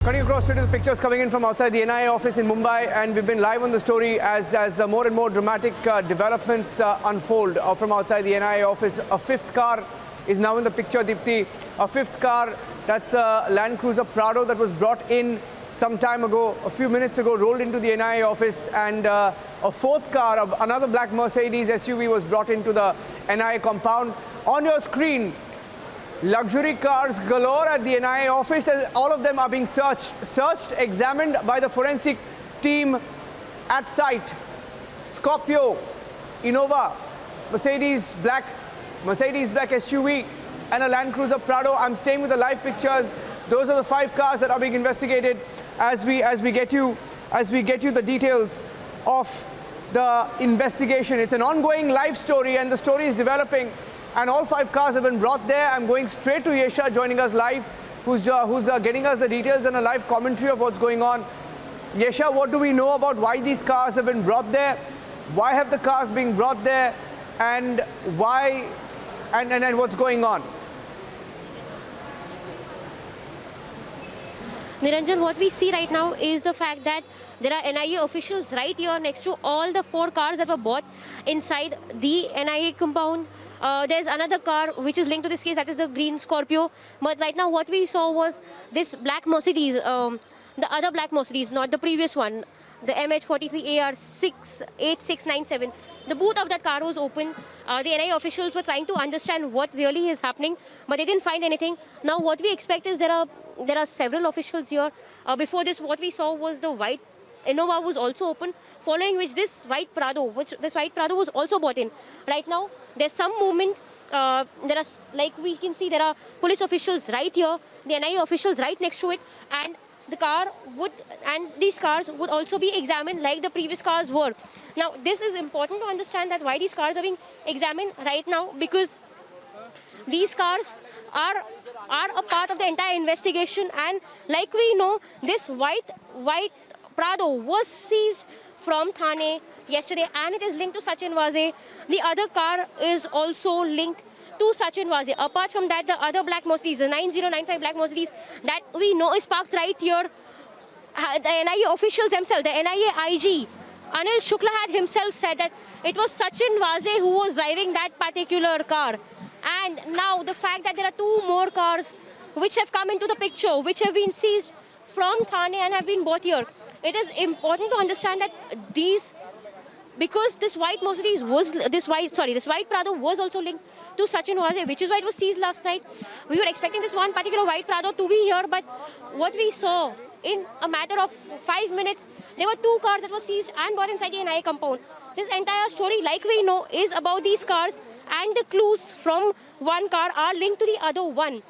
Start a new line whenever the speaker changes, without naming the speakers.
Cutting across to the pictures coming in from outside the NIA office in Mumbai, and we've been live on the story as more and more dramatic developments unfold from outside the NIA office. A fifth car is now in the picture, Deepti. A fifth car, that's a Land Cruiser Prado that was brought in some time ago, a few minutes ago, rolled into the NIA office, and a fourth car, another black Mercedes SUV, was brought into the NIA compound. On your screen, luxury cars galore at the NIA office, as all of them are being searched, examined by the forensic team at site. Scorpio, Innova, Mercedes black SUV, and a Land Cruiser Prado. I'm staying with the live pictures. Those are the 5 cars that are being investigated as we get you the details of the investigation. It's an ongoing live story, and the story is developing. And all 5 cars have been brought there. I'm going straight to Yesha, joining us live, who's getting us the details and a live commentary of what's going on. Yesha, what do we know about why these cars have been brought there? Why have the cars been brought there? And why, and what's going on?
Niranjan, what we see right now is the fact that there are NIA officials right here next to all the 4 cars that were bought inside the NIA compound. There's another car which is linked to this case, that is the green Scorpio. But right now what we saw was this black Mercedes, the other black Mercedes, not the previous one, the MH43AR68697. The boot of that car was open. The NIA officials were trying to understand what really is happening, but they didn't find anything. Now what we expect is there are several officials here. Before this, what we saw was the white Innova was also open, following which this white Prado was also bought in. Right now, there's some movement. Like we can see, there are police officials right here, the NIA officials right next to it, and these cars would also be examined like the previous cars were. Now, this is important to understand that why these cars are being examined right now, because these cars are a part of the entire investigation, and like we know, this white Prado was seized from Thane yesterday, and it is linked to Sachin Waze. The other car is also linked to Sachin Waze. Apart from that, the other black Mercedes, the 9095 black Mercedes that we know is parked right here, the NIA officials themselves, the NIA IG, Anil Shukla had himself said that it was Sachin Waze who was driving that particular car. And now the fact that there are 2 more cars which have come into the picture, which have been seized from Thane and have been bought here. It is important to understand that because this white Prado was also linked to Sachin Waze, which is why it was seized last night. We were expecting this one particular white Prado to be here, but what we saw in a matter of 5 minutes, there were 2 cars that were seized and brought inside the NIA compound. This entire story, like we know, is about these cars, and the clues from one car are linked to the other one.